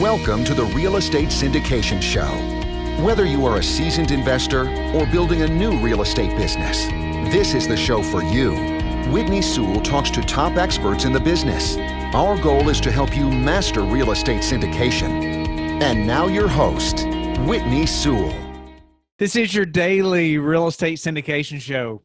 Welcome to the Real Estate Syndication Show. Whether you are a seasoned investor or building a new real estate business, this is the show for you. Whitney Sewell talks to top experts in the business. Our goal is to help you master real estate syndication. And now your host, Whitney Sewell. This is your daily real estate syndication show.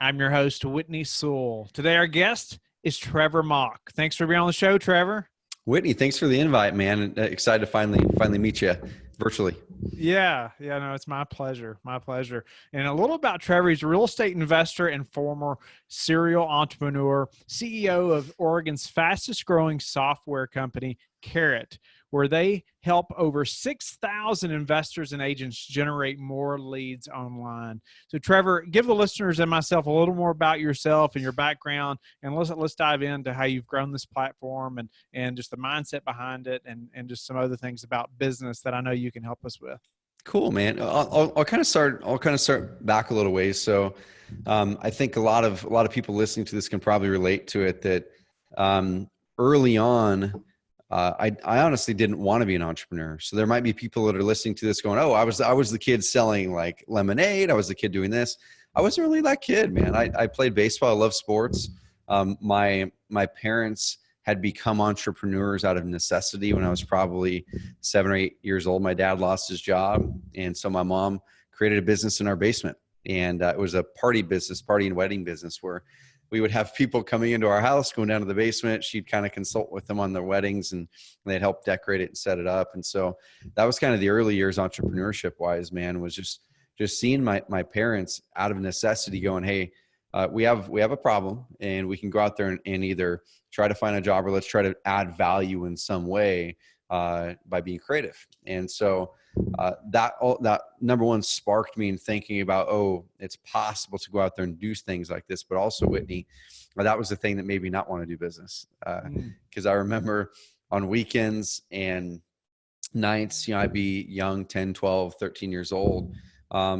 I'm your host, Whitney Sewell. Today, our guest is Trevor Mauch. Thanks for being on the show, Trevor. Whitney, thanks for the invite, man. Excited to finally meet you virtually. Yeah, no, it's my pleasure. My pleasure. And a little about Trevor. He's a real estate investor and former serial entrepreneur, CEO of Oregon's fastest growing software company, Carrot, where they help over 6,000 investors and agents generate more leads online. So Trevor, give the listeners and myself a little more about yourself and your background, and let's dive into how you've grown this platform and just the mindset behind it and just some other things about business that I know you can help us with. Cool, man. I'll kind of start back a little ways. So I think a lot of people listening to this can probably relate to it that early on, I honestly didn't want to be an entrepreneur. So there might be people that are listening to this going, oh, I was the kid selling like lemonade. I was the kid doing this. I wasn't really that kid, man. I played baseball. I love sports. My parents had become entrepreneurs out of necessity when I was probably 7 or 8 years old. My dad lost his job. And so my mom created a business in our basement. And it was a party and wedding business where we would have people coming into our house, going down to the basement. She'd kind of consult with them on their weddings and they'd help decorate it and set it up. And so that was kind of the early years entrepreneurship wise, man, was just seeing my parents out of necessity going, hey, we have a problem and we can go out there and either try to find a job or let's try to add value in some way by being creative. And so that number one sparked me in thinking about, oh, it's possible to go out there and do things like this, but also Whitney, that was the thing that made me not want to do business. Cause I remember on weekends and nights, I'd be young, 10, 12, 13 years old.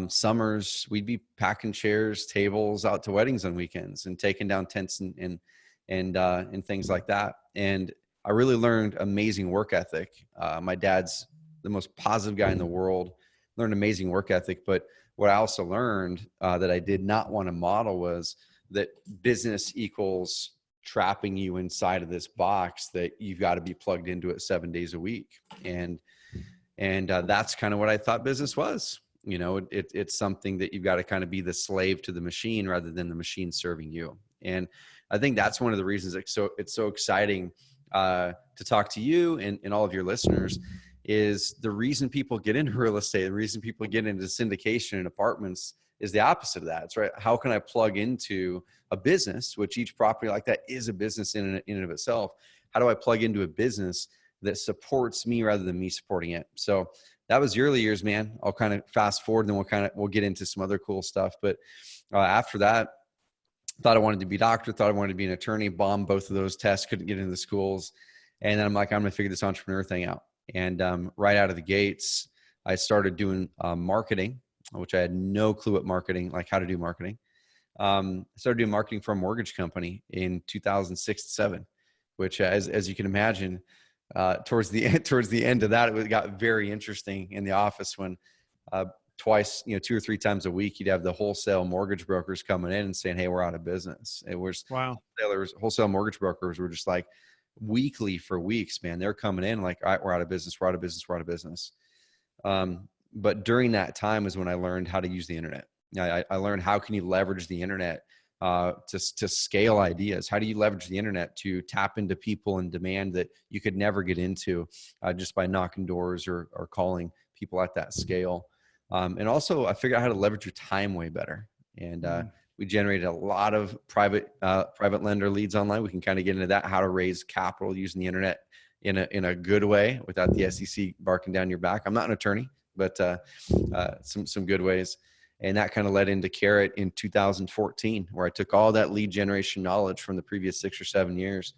Summers we'd be packing chairs, tables out to weddings on weekends and taking down tents and things like that. And I really learned amazing work ethic. My dad's the most positive guy in the world, learned amazing work ethic. But what I also learned that I did not want to model was that business equals trapping you inside of this box that you've got to be plugged into it 7 days a week. And that's kind of what I thought business was. It's something that you've got to kind of be the slave to the machine rather than the machine serving you. And I think that's one of the reasons it's so exciting to talk to you and all of your listeners is the reason people get into real estate, the reason people get into syndication and apartments is the opposite of that. It's right. How can I plug into a business, which each property like that is a business in and of itself? How do I plug into a business that supports me rather than me supporting it? So that was the early years, man. I'll kind of fast forward and then we'll get into some other cool stuff. But after that, thought I wanted to be a doctor, thought I wanted to be an attorney, bombed both of those tests, couldn't get into the schools. And then I'm like, I'm going to figure this entrepreneur thing out. And right out of the gates, I started doing marketing, which I had no clue what marketing, like how to do marketing. I started doing marketing for a mortgage company in 2006-07, which as you can imagine, towards the end of that, it got very interesting in the office when twice, 2 or 3 times a week, you'd have the wholesale mortgage brokers coming in and saying, hey, we're out of business. It was wow. Wholesale mortgage brokers were just like weekly for weeks, man. They're coming in like, all right, we're out of business. We're out of business. We're out of business. But during that time is when I learned how to use the internet. I learned how can you leverage the internet to scale ideas. How do you leverage the internet to tap into people and demand that you could never get into just by knocking doors or calling people at that scale. And also I figured out how to leverage your time way better. And we generated a lot of private lender leads online. We can kind of get into that, how to raise capital using the internet in a good way without the SEC barking down your back. I'm not an attorney, but some good ways. And that kind of led into Carrot in 2014, where I took all that lead generation knowledge from the previous 6 or 7 years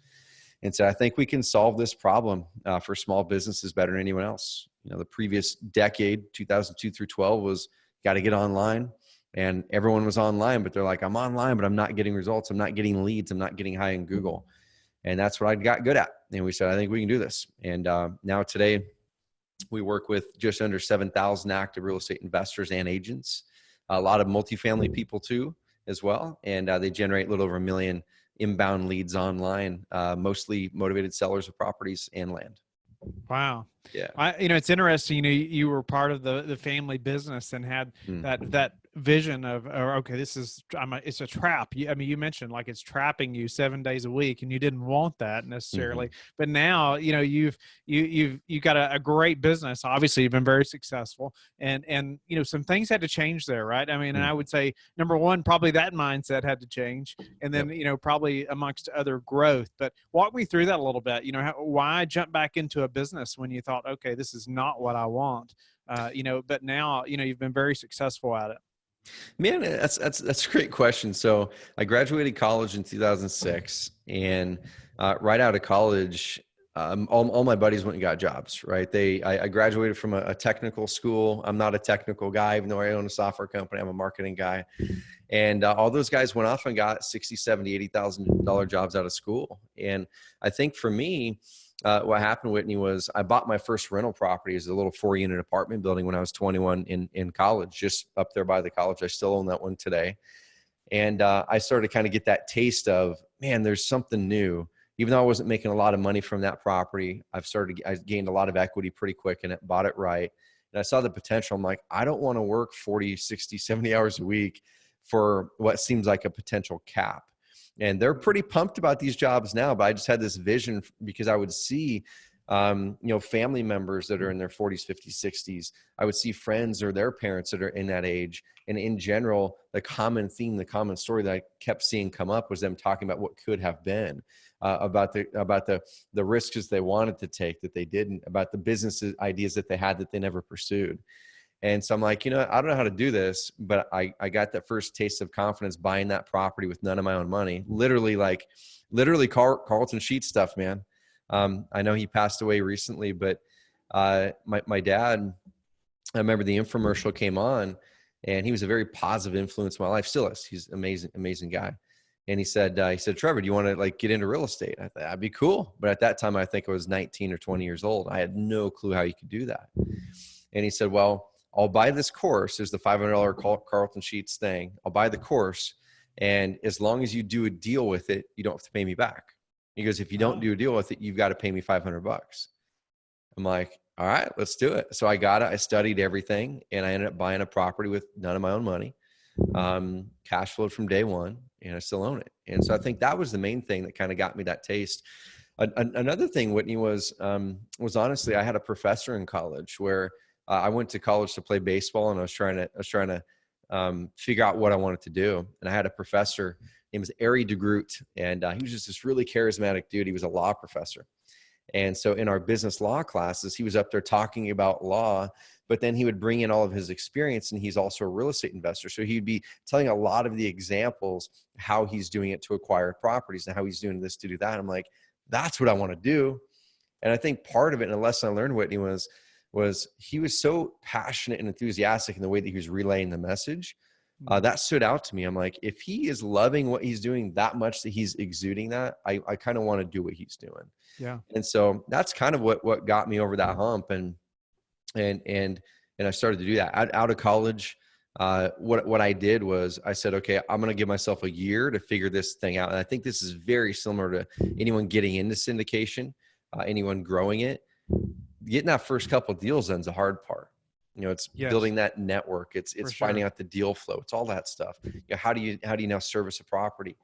and said, I think we can solve this problem for small businesses better than anyone else. The previous decade, 2002 through 12, was got to get online. And everyone was online, but they're like, I'm online, but I'm not getting results. I'm not getting leads. I'm not getting high in Google. And that's what I got good at. And we said, I think we can do this. And now today we work with just under 7,000 active real estate investors and agents, a lot of multifamily people too, as well. And they generate a little over 1 million inbound leads online, mostly motivated sellers of properties and land. Wow. Yeah. It's interesting, you were part of the family business and had that vision of, okay, it's a trap. You mentioned like it's trapping you 7 days a week and you didn't want that necessarily, but now, you've got a great business. Obviously you've been very successful and, some things had to change there, right? And I would say number one, probably that mindset had to change. And then, probably amongst other growth, but walk me through that a little bit, why jump back into a business when you thought, okay, this is not what I want, but now, you've been very successful at it. Man, that's a great question. So I graduated college in 2006 and right out of college, all my buddies went and got jobs, right? I graduated from a technical school. I'm not a technical guy, even though I own a software company, I'm a marketing guy. And all those guys went off and got $60,000, $70,000, $80,000 jobs out of school. And I think for me, what happened, Whitney, was I bought my first rental property as a little 4-unit apartment building when I was 21 in college, just up there by the college. I still own that one today. And I started to kind of get that taste of, man, there's something new. Even though I wasn't making a lot of money from that property, I gained a lot of equity pretty quick in it, bought it right. And I saw the potential. I'm like, I don't want to work 40, 60, 70 hours a week for what seems like a potential cap. And they're pretty pumped about these jobs now, but I just had this vision because I would see, family members that are in their 40s, 50s, 60s. I would see friends or their parents that are in that age. And in general, the common theme, the common story that I kept seeing come up was them talking about what could have been, about the risks they wanted to take that they didn't, about the business ideas that they had that they never pursued. And so I'm like, I don't know how to do this, but I got that first taste of confidence buying that property with none of my own money. Literally Carlton Sheets stuff, man. I know he passed away recently, but my dad, I remember the infomercial came on and he was a very positive influence in my life. Still is. He's an amazing guy. And he said, Trevor, do you want to get into real estate? I thought that'd be cool. But at that time, I think I was 19 or 20 years old. I had no clue how you could do that. And he said, well, I'll buy this course. There's the $500 Carlton Sheets thing. I'll buy the course. And as long as you do a deal with it, you don't have to pay me back. He goes, if you don't do a deal with it, you've got to pay me $500. I'm like, all right, let's do it. So I got it. I studied everything and I ended up buying a property with none of my own money, cash flowed from day one, and I still own it. And so I think that was the main thing that kind of got me that taste. Another thing, Whitney, was honestly, I had a professor in college where I went to college to play baseball and I was trying to figure out what I wanted to do. And I had a professor, his name was Ari DeGroot, and he was just this really charismatic dude. He was a law professor. And so in our business law classes, he was up there talking about law, but then he would bring in all of his experience, and he's also a real estate investor. So he'd be telling a lot of the examples, how he's doing it to acquire properties and how he's doing this to do that. I'm like, that's what I want to do. And I think part of it, and a lesson I learned, Whitney, was he was so passionate and enthusiastic in the way that he was relaying the message. That stood out to me. I'm like, if he is loving what he's doing that much that he's exuding that, I kind of want to do what he's doing. Yeah. And so that's kind of what got me over that hump. And I started to do that out of college. What I did was I said, okay, I'm going to give myself a year to figure this thing out. And I think this is very similar to anyone getting into syndication, anyone growing it. Getting that first couple of deals then's the hard part. It's building that network. It's finding out the deal flow. It's all that stuff. How do you now service a property?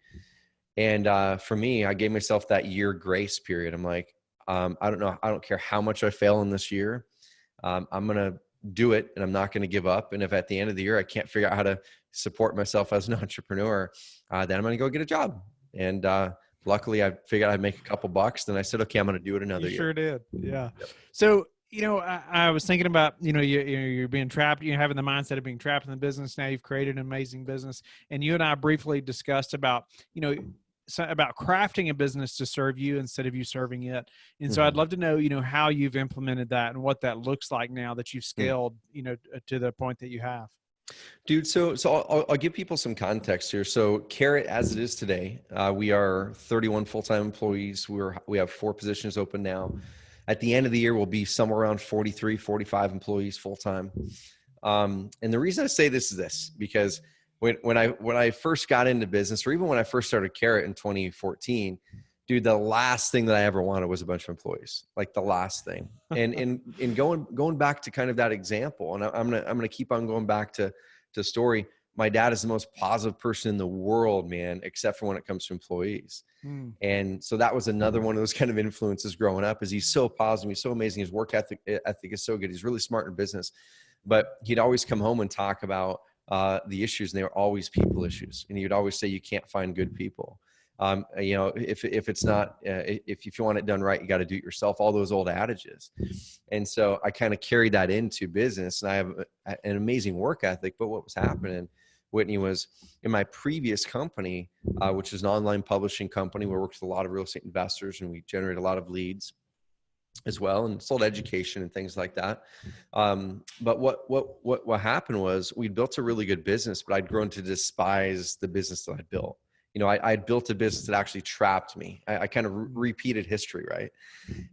And for me, I gave myself that year grace period. I'm like, I don't know. I don't care how much I fail in this year. I'm going to do it and I'm not going to give up. And if at the end of the year, I can't figure out how to support myself as an entrepreneur, then I'm going to go get a job. And luckily I figured I'd make a couple bucks. Then I said, okay, I'm going to do it another year. Sure did. Yeah. Yep. So, I was thinking about, you're being trapped, you're having the mindset of being trapped in the business. Now you've created an amazing business. And you and I briefly discussed about, about crafting a business to serve you instead of you serving it. And so I'd love to know, how you've implemented that and what that looks like now that you've scaled, to the point that you have. Dude, so I'll give people some context here. So Carrot, as it is today, we are 31 full-time employees. We have 4 positions open now. At the end of the year, we'll be somewhere around 43, 45 employees full-time. And the reason I say this is this, because when I first got into business, or even when I first started Carrot in 2014, dude, the last thing that I ever wanted was a bunch of employees, like the last thing. And going back to kind of that example, and I'm gonna keep on going back to story. My dad is the most positive person in the world, man, except for when it comes to employees. And so that was another one of those kind of influences growing up, is he's so positive. He's so amazing. His work ethic is so good. He's really smart in business, but he'd always come home and talk about the issues, and they were always people issues. And he would always say, you can't find good people. If it's not, if you want it done right, you got to do it yourself, all those old adages. And so I kind of carried that into business, and I have an amazing work ethic. But what was happening, Whitney, was in my previous company, which is an online publishing company, where we worked with a lot of real estate investors, and we generated a lot of leads as well, and sold education and things like that. But what happened was, we built a really good business, but I'd grown to despise the business that I'd built. I'd built a business that actually trapped me. I kind of repeated history, right?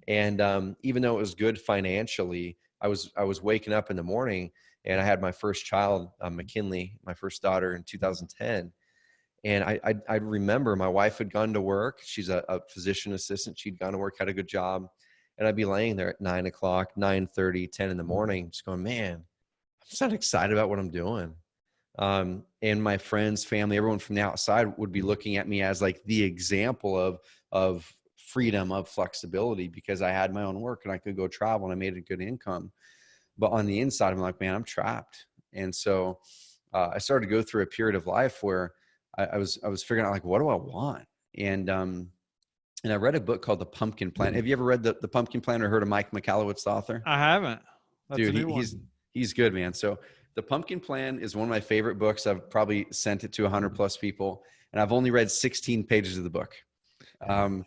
And even though it was good financially, I was waking up in the morning, and I had my first child, McKinley, my first daughter, in 2010. And I remember my wife had gone to work. She's a physician assistant. She'd gone to work, had a good job. And I'd be laying there at 9 o'clock, 9:30, 10 in the morning, just going, man, I'm just not excited about what I'm doing. And my friends, family, everyone from the outside would be looking at me as like the example of freedom, of flexibility, because I had my own work and I could go travel and I made a good income. But on the inside, I'm like, man, I'm trapped. And so I started to go through a period of life where I was figuring out, like, what do I want? And I read a book called The Pumpkin Plan. Have you ever read the Pumpkin Plan, or heard of Mike Michalowicz, the author? I haven't. That's Dude, a new one. he's good, man. So The Pumpkin Plan is one of my favorite books. I've probably sent it to 100 plus people, and I've only read 16 pages of the book. And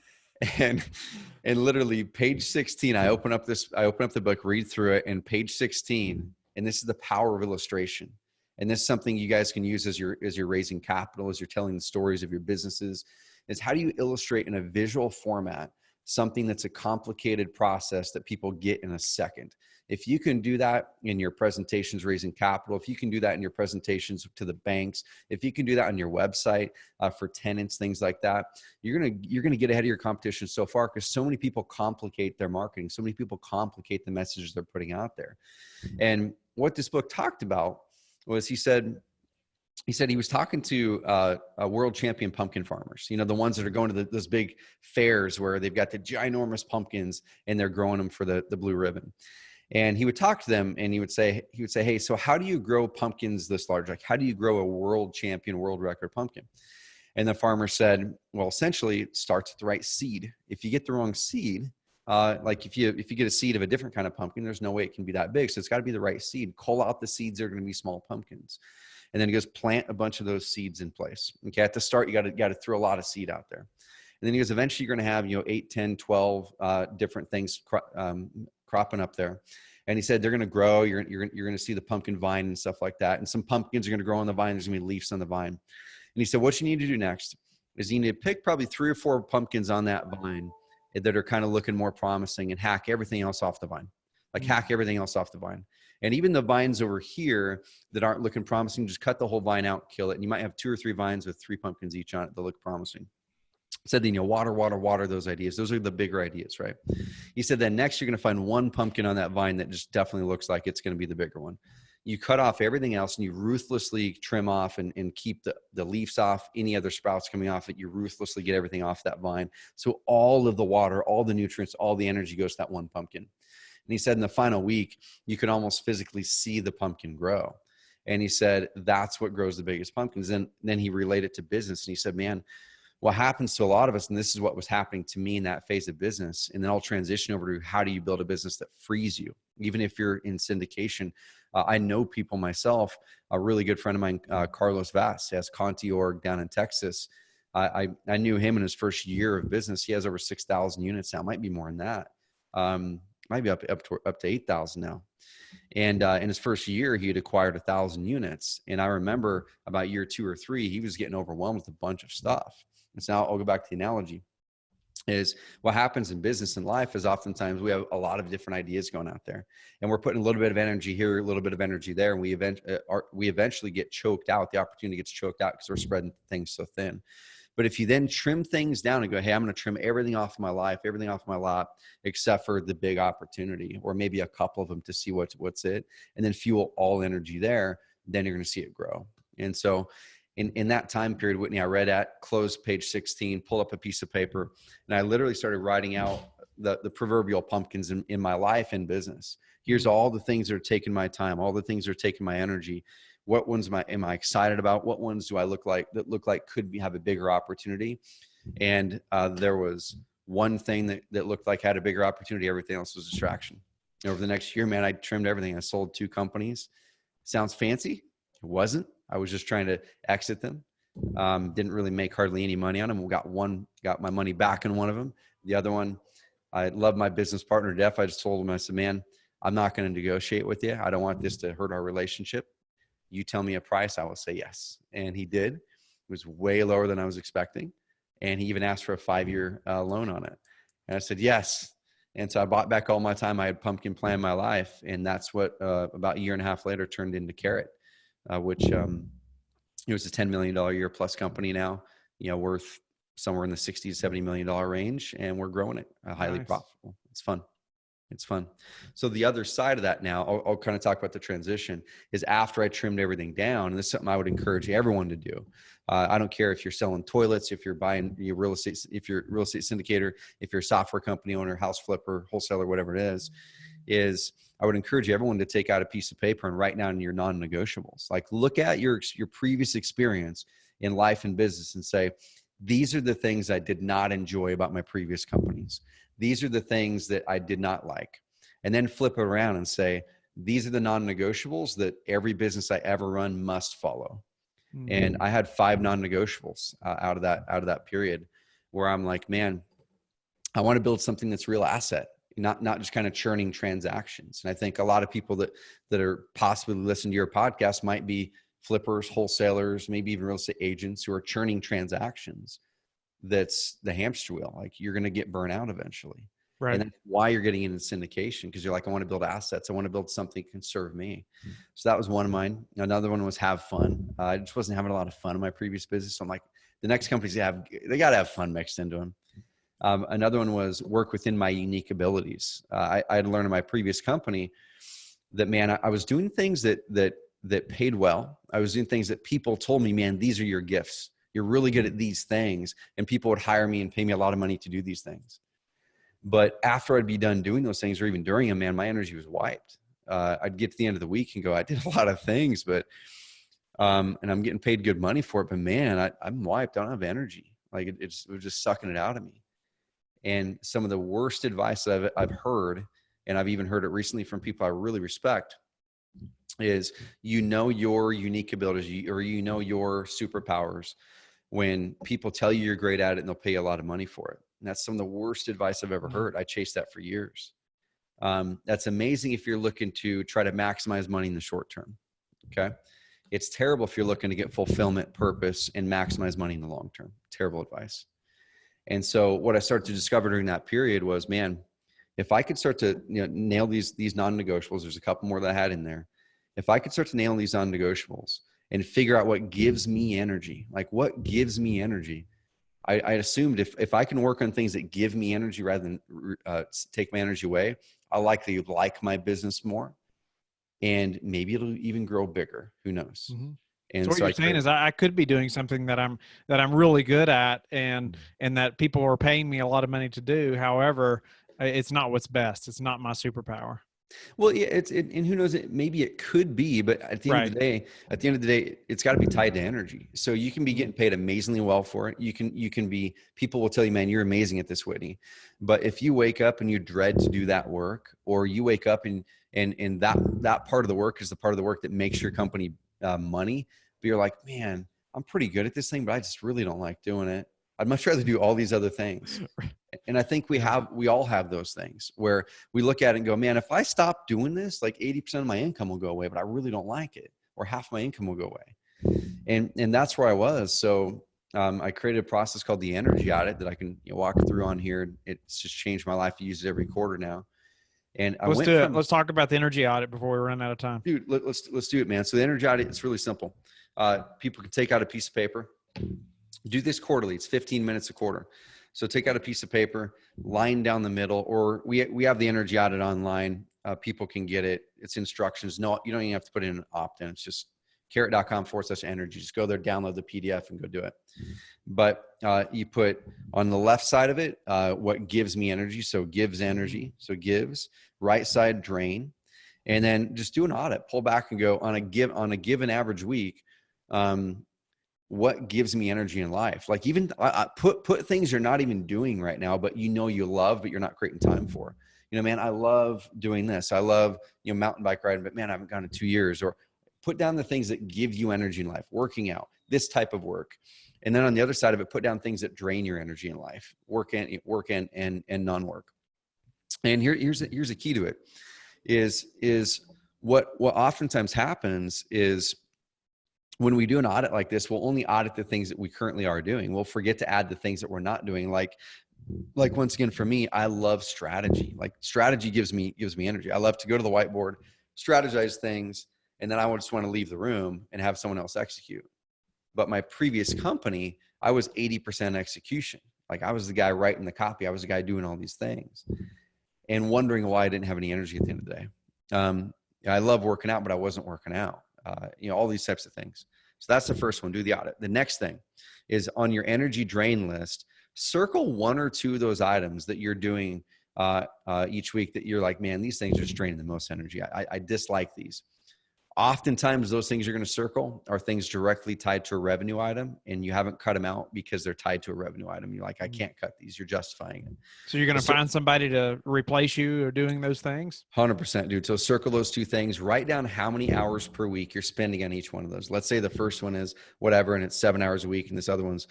literally page 16, I open up the book, read through it, and page 16, and this is the power of illustration. And this is something you guys can use as you're raising capital, as you're telling the stories of your businesses, is how do you illustrate in a visual format something that's a complicated process that people get in a second? If you can do that in your presentations raising capital, if you can do that in your presentations to the banks, if you can do that on your website for tenants, things like that, you're gonna get ahead of your competition so far, because so many people complicate their marketing, so many people complicate the messages they're putting out there. And what this book talked about was, he said he was talking to world champion pumpkin farmers, the ones that are going to those big fairs where they've got the ginormous pumpkins and they're growing them for the blue ribbon. And he would talk to them, and he would say, hey, so how do you grow pumpkins this large? Like, how do you grow a world champion, world record pumpkin? And the farmer said, well, essentially it starts with the right seed. If you get the wrong seed, like if you get a seed of a different kind of pumpkin, there's no way it can be that big. So it's got to be the right seed. Cull out the seeds that are going to be small pumpkins. And then he goes, plant a bunch of those seeds in place. Okay. At the start, you got to throw a lot of seed out there. And then he goes, eventually you're going to have, 8, 10, 12 different things cropping up there. And he said, they're going to grow. You're going to see the pumpkin vine and stuff like that. And some pumpkins are going to grow on the vine. There's going to be leaves on the vine. And he said, what you need to do next is you need to pick probably 3 or 4 pumpkins on that vine that are kind of looking more promising, and hack everything else off the vine. Like, hack everything else off the vine. And even the vines over here that aren't looking promising, just cut the whole vine out, kill it. And you might have 2 or 3 vines with 3 pumpkins each on it that look promising. Said, water those ideas. Those are the bigger ideas, right? He said, then next you're going to find 1 pumpkin on that vine that just definitely looks like it's going to be the bigger one. You cut off everything else, and you ruthlessly trim off and keep the leaves off, any other sprouts coming off it. You ruthlessly get everything off that vine. So all of the water, all the nutrients, all the energy goes to that 1 pumpkin. And he said in the final week, you could almost physically see the pumpkin grow. And he said, that's what grows the biggest pumpkins. And then he related it to business. And he said, man, what happens to a lot of us, and this is what was happening to me in that phase of business, and then I'll transition over to how do you build a business that frees you? Even if you're in syndication, I know people myself, a really good friend of mine, Carlos Vaz, has Conti Org down in Texas. I knew him in his first year of business. He has over 6,000 units now, might be more than that. might be up to 8,000 now. And in his first year, he had acquired 1,000 units. And I remember about year 2 or 3, he was getting overwhelmed with a bunch of stuff. And so now I'll go back to the analogy. Is what happens in business and life is oftentimes we have a lot of different ideas going out there, and we're putting a little bit of energy here, a little bit of energy there, and we eventually get choked out. The opportunity gets choked out because we're spreading things so thin. But if you then trim things down and go, hey, I'm going to trim everything off of my life, everything off my lot, except for the big opportunity, or maybe a couple of them to see what's it, and then fuel all energy there, then you're going to see it grow. And so in that time period, Whitney, I read at close page 16, pull up a piece of paper, and I literally started writing out the proverbial pumpkins in my life and business. Here's all the things that are taking my time, all the things that are taking my energy. What ones am I excited about? What ones do I look like could have a bigger opportunity? And there was one thing that looked like had a bigger opportunity. Everything else was distraction. And over the next year, man, I trimmed everything. I sold 2 companies. Sounds fancy. It wasn't. I was just trying to exit them. Didn't really make hardly any money on them. We got my money back in one of them. The other one, I love my business partner to death. I just told him, I said, man, I'm not going to negotiate with you. I don't want this to hurt our relationship. You tell me a price, I will say yes. And he did. It was way lower than I was expecting. And he even asked for a 5-year loan on it. And I said, yes. And so I bought back all my time. I had pumpkin planned my life. And that's what about a year and a half later turned into Carrot. Which it was a $10 million a year plus company now, worth somewhere in the $60 to $70 million range, and we're growing it highly profitable. It's fun. It's fun. So the other side of that now, I'll kind of talk about the transition, is after I trimmed everything down, and this is something I would encourage everyone to do. I don't care if you're selling toilets, if you're buying your real estate, if you're a real estate syndicator, if you're a software company owner, house flipper, wholesaler, whatever it is I would encourage everyone to take out a piece of paper and write down your non-negotiables. Like, look at your previous experience in life and business and say, these are the things I did not enjoy about my previous companies. These are the things that I did not like. And then flip it around and say, these are the non-negotiables that every business I ever run must follow. Mm-hmm. And I had 5 non-negotiables out of that period where I'm like, man, I want to build something that's real asset. Not just kind of churning transactions. And I think a lot of people that are possibly listening to your podcast might be flippers, wholesalers, maybe even real estate agents who are churning transactions. That's the hamster wheel. Like, you're going to get burnt out eventually. Right. And that's why you're getting into syndication, because you're like, I want to build assets. I want to build something that can serve me. So that was one of mine. Another one was have fun. I just wasn't having a lot of fun in my previous business. So I'm like, the next companies they got to have fun mixed into them. Another one was work within my unique abilities. I had learned in my previous company that, man, I was doing things that paid well. I was doing things that people told me, man, these are your gifts. You're really good at these things. And people would hire me and pay me a lot of money to do these things. But after I'd be done doing those things, or even during them, man, my energy was wiped. I'd get to the end of the week and go, I did a lot of things, but, and I'm getting paid good money for it, but man, I'm wiped. I don't have energy. Like, it was just sucking it out of me. And some of the worst advice I've heard, and I've even heard it recently from people I really respect, is your unique abilities, or your superpowers when people tell you you're great at it and they'll pay you a lot of money for it. And that's some of the worst advice I've ever heard. I chased that for years. That's amazing if you're looking to try to maximize money in the short term. Okay. It's terrible if you're looking to get fulfillment, purpose, and maximize money in the long term. Terrible advice. And so what I started to discover during that period was, man, if I could start to nail these non-negotiables, there's a couple more that I had in there. If I could start to nail these non-negotiables and figure out what gives me energy, like what gives me energy, I assumed if I can work on things that give me energy rather than take my energy away, I'll likely like my business more, and maybe it'll even grow bigger. Who knows? Mm-hmm. And so what you're saying is I could be doing something that I'm really good at, and that people are paying me a lot of money to do. However, it's not what's best. It's not my superpower. Well, yeah, and who knows? Maybe it could be, but at the end of the day, it's got to be tied to energy. So you can be getting paid amazingly well for it. You can be. People will tell you, man, you're amazing at this, Whitney. But if you wake up and you dread to do that work, or you wake up and that part of the work is the part of the work that makes your company money, but you're like, man, I'm pretty good at this thing, but I just really don't like doing it. I'd much rather do all these other things. And I think we all have those things where we look at it and go, man, if I stop doing this, like 80% of my income will go away, but I really don't like it, or half my income will go away. And that's where I was. So I created a process called the energy audit that I can walk through on here. It's just changed my life. I use it every quarter now. And let's do it. Let's talk about the energy audit before we run out of time. Dude, let's do it, man. So the energy audit, it's really simple. People can take out a piece of paper, do this quarterly. It's 15 minutes a quarter. So take out a piece of paper, line down the middle, or we have the energy audit online. People can get it. It's instructions. No, you don't even have to put in an opt-in. It's just carrot.com/energy. Just go there, download the PDF and go do it. But you put on the left side of it, what gives me energy. So gives energy. So gives. Right side, drain. And then just do an audit, pull back and go on a given average week. What gives me energy in life? Like even I put things you're not even doing right now, but you love, but you're not creating time for. Man, I love doing this. I love, mountain bike riding, but man, I haven't gone in 2 years. Or put down the things that give you energy in life, working out, this type of work. And then on the other side of it, put down things that drain your energy in life, work and non-work. And here's a key to it is what oftentimes happens is when we do an audit like this, we'll only audit the things that we currently are doing. We'll forget to add the things that we're not doing. Like once again, for me, I love strategy. Like strategy gives me energy. I love to go to the whiteboard, strategize things, and then I just want to leave the room and have someone else execute. But my previous company, I was 80% execution. Like I was the guy writing the copy. I was the guy doing all these things and wondering why I didn't have any energy at the end of the day. I love working out, but I wasn't working out. All these types of things. So that's the first one, do the audit. The next thing is on your energy drain list, circle one or two of those items that you're doing each week that you're like, man, these things are just draining the most energy. I dislike these. Oftentimes those things you're going to circle are things directly tied to a revenue item, and you haven't cut them out because they're tied to a revenue item. You're like, I can't cut these. You're justifying it. So you're going to find somebody to replace you or doing those things? 100%, dude. So circle those two things. Write down how many hours per week you're spending on each one of those. Let's say the first one is whatever, and it's 7 hours a week, and this other one's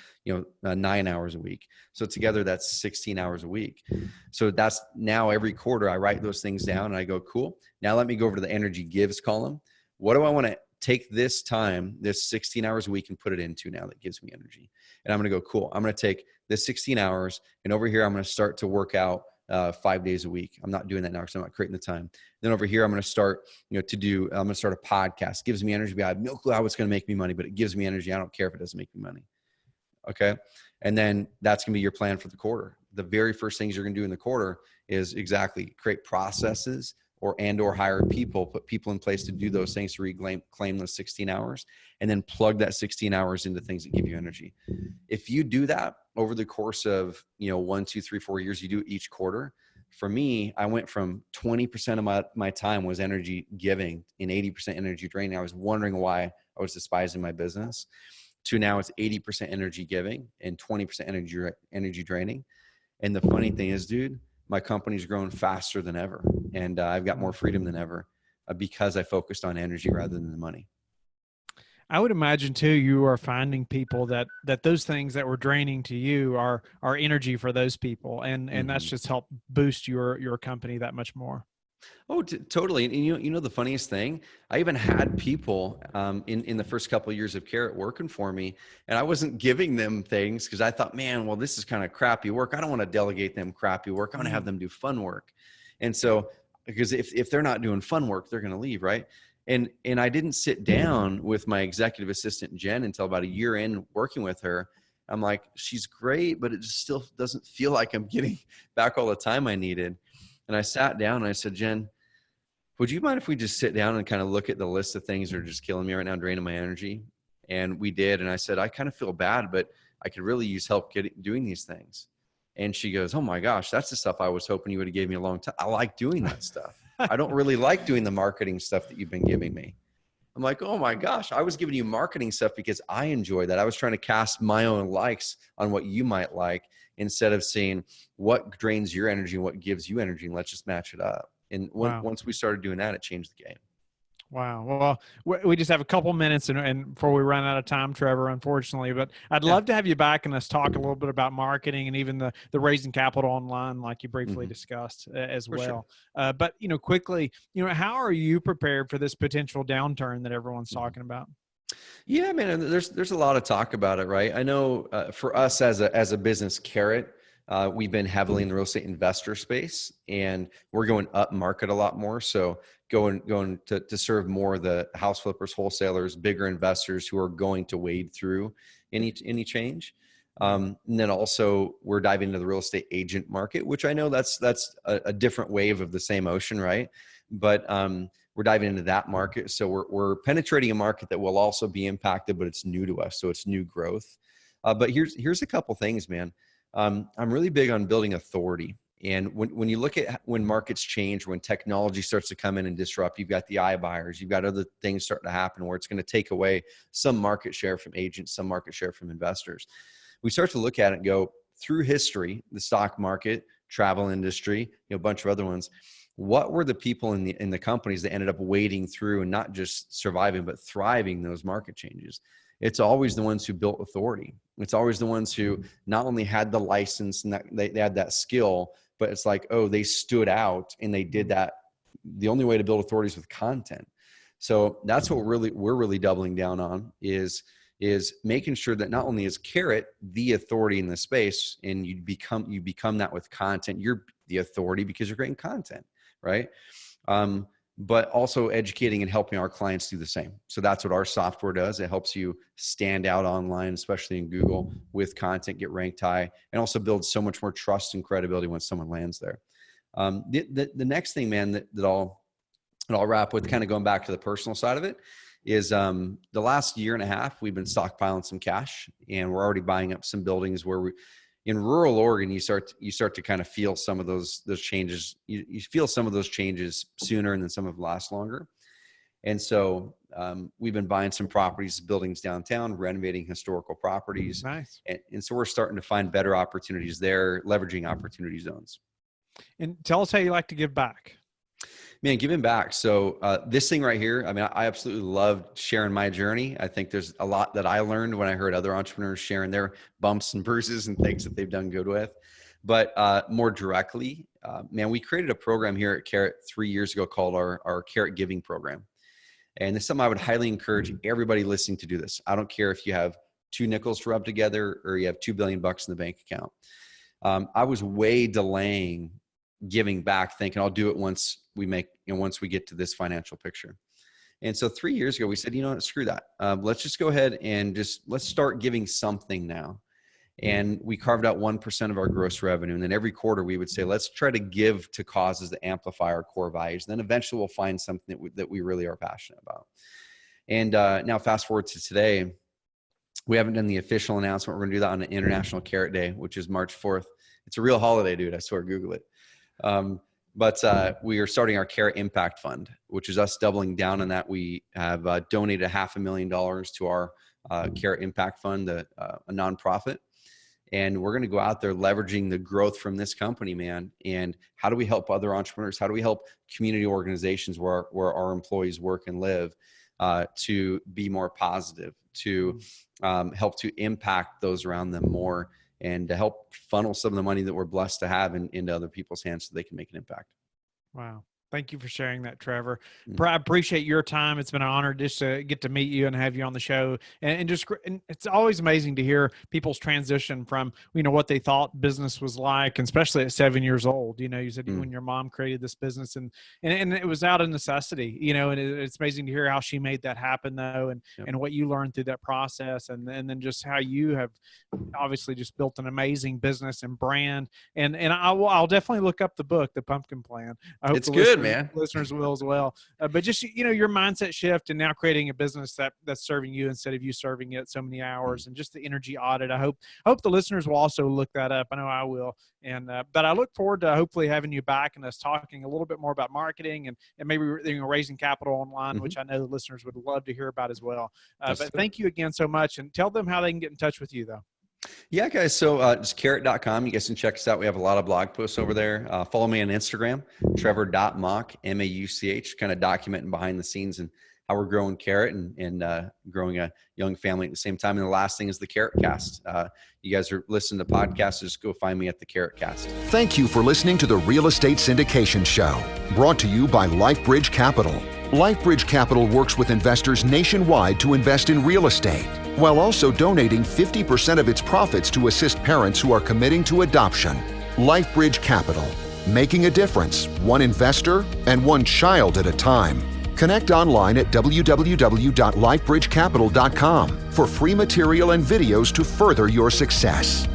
9 hours a week. So together that's 16 hours a week. So that's now every quarter I write those things down and I go, cool. Now let me go over to the energy gives column. What do I want to take this time, this 16 hours a week, and put it into now that gives me energy? And I'm going to go, cool. I'm going to take this 16 hours and over here, I'm going to start to work out 5 days a week. I'm not doing that now because I'm not creating the time. Then over here, I'm going to start, I'm going to start a podcast. Gives me energy. I have no clue how it's going to make me money, but it gives me energy. I don't care if it doesn't make me money. Okay. And then that's going to be your plan for the quarter. The very first things you're going to do in the quarter is exactly create processes or hire people, put people in place to do those things to claim those 16 hours, and then plug that 16 hours into things that give you energy. If you do that over the course of, 1, 2, 3, 4 years, you do it each quarter. For me, I went from 20% of my time was energy giving and 80% energy draining. I was wondering why I was despising my business, to now it's 80% energy giving and 20% energy draining. And the funny thing is, dude, my company's grown faster than ever. And I've got more freedom than ever because I focused on energy rather than the money. I would imagine too, you are finding people that those things that were draining to you are energy for those people. And that's just helped boost your company that much more. Oh, totally. And the funniest thing, I even had people in the first couple of years of Carrot working for me, and I wasn't giving them things because I thought, man, well, this is kind of crappy work. I don't want to delegate them crappy work. I want to have them do fun work. And so, because if they're not doing fun work, they're going to leave, right? And I didn't sit down with my executive assistant, Jen, until about a year in working with her. I'm like, she's great, but it just still doesn't feel like I'm getting back all the time I needed. And I sat down and I said, Jen, would you mind if we just sit down and kind of look at the list of things that are just killing me right now, draining my energy? And we did. And I said, I kind of feel bad, but I could really use help doing these things. And she goes, oh my gosh, that's the stuff I was hoping you would have gave me a long time. I like doing that stuff. I don't really like doing the marketing stuff that you've been giving me. I'm like, oh my gosh, I was giving you marketing stuff because I enjoy that. I was trying to cast my own likes on what you might like instead of seeing what drains your energy and what gives you energy, and let's just match it up. And once we started doing that, it changed the game. Wow. Well, we just have a couple minutes and before we run out of time, Trevor, unfortunately, but I'd Yeah. love to have you back and us talk a little bit about marketing and even the raising capital online, like you briefly discussed as For sure. well. But, quickly, how are you prepared for this potential downturn that everyone's talking about? Yeah, man, and there's a lot of talk about it, right? I know for us as a business, Carrot, we've been heavily in the real estate investor space, and we're going up market a lot more. So going to serve more of the house flippers, wholesalers, bigger investors who are going to wade through any change. And then also we're diving into the real estate agent market, which I know that's a different wave of the same ocean, right? But we're diving into that market. So we're penetrating a market that will also be impacted, but it's new to us. So it's new growth. But here's a couple things, man. I'm really big on building authority. And when you look at when markets change, when technology starts to come in and disrupt, you've got the iBuyers, you've got other things starting to happen where it's going to take away some market share from agents, some market share from investors. We start to look at it and go through history, the stock market, travel industry, a bunch of other ones. What were the people in the companies that ended up wading through and not just surviving, but thriving those market changes? It's always the ones who built authority. It's always the ones who not only had the license and that they had that skill, but it's like, oh, they stood out and they did that. The only way to build authority is with content. So that's what we're really doubling down on is making sure that not only is Carrot the authority in the space, and you become that with content. You're the authority because you're creating content, right? But also educating and helping our clients do the same. So that's what our software does. It helps you stand out online, especially in Google, with content, get ranked high, and also build so much more trust and credibility when someone lands there. The next thing, man, that I'll wrap with, kind of going back to the personal side of it, is the last year and a half, we've been stockpiling some cash, and we're already buying up some buildings where in rural Oregon, you start to kind of feel some of those changes. You feel some of those changes sooner, and then some of them last longer. And so we've been buying some properties, buildings downtown, renovating historical properties. Nice. And so we're starting to find better opportunities there, leveraging opportunity zones. And tell us how you like to give back. Man, giving back. So this thing right here, I mean, I absolutely loved sharing my journey. I think there's a lot that I learned when I heard other entrepreneurs sharing their bumps and bruises and things that they've done good with. But more directly, man, we created a program here at Carrot 3 years ago called our Carrot Giving Program. And this is something I would highly encourage everybody listening to do this. I don't care if you have 2 nickels to rub together or you have $2 billion in the bank account. I was way delaying giving back, thinking I'll do it once we get to this financial picture. And so 3 years ago, we said, what, screw that. Let's just go ahead and let's start giving something now. And we carved out 1% of our gross revenue. And then every quarter we would say, let's try to give to causes that amplify our core values. And then eventually we'll find something that we really are passionate about. And now fast forward to today, we haven't done the official announcement. We're going to do that on an International Carrot Day, which is March 4th. It's a real holiday, dude. I swear, Google it. But we are starting our Carrot Impact Fund, which is us doubling down on that. We have donated $500,000 to our Carrot Impact Fund, a nonprofit. And we're going to go out there leveraging the growth from this company, man. And how do we help other entrepreneurs? How do we help community organizations where our employees work and live to be more positive, to help to impact those around them more, and to help funnel some of the money that we're blessed to have into other people's hands so they can make an impact. Wow. Thank you for sharing that, Trevor. I appreciate your time. It's been an honor just to get to meet you and have you on the show. And it's always amazing to hear people's transition from, what they thought business was like, and especially at 7 years old. You said when your mom created this business and it was out of necessity, and it's amazing to hear how she made that happen though. And what you learned through that process. And then just how you have obviously just built an amazing business and brand. And I'll definitely look up the book, The Pumpkin Plan. I hope it's good, man. Listeners will as well. But just, your mindset shift and now creating a business that's serving you instead of you serving it so many hours, and just the energy audit. I hope the listeners will also look that up. I know I will. And, but I look forward to hopefully having you back and us talking a little bit more about marketing and maybe raising capital online, which I know the listeners would love to hear about as well. But thank you again so much, and tell them how they can get in touch with you though. Yeah, guys. So just carrot.com. You guys can check us out. We have a lot of blog posts over there. Follow me on Instagram, Trevor.Mauch, Mauch, kind of documenting behind the scenes and how we're growing Carrot and growing a young family at the same time. And the last thing is the Carrot Cast. You guys are listening to podcasts, just go find me at the Carrot Cast. Thank you for listening to the Real Estate Syndication Show, brought to you by LifeBridge Capital. LifeBridge Capital works with investors nationwide to invest in real estate, while also donating 50% of its profits to assist parents who are committing to adoption. LifeBridge Capital, making a difference, one investor and one child at a time. Connect online at www.lifebridgecapital.com for free material and videos to further your success.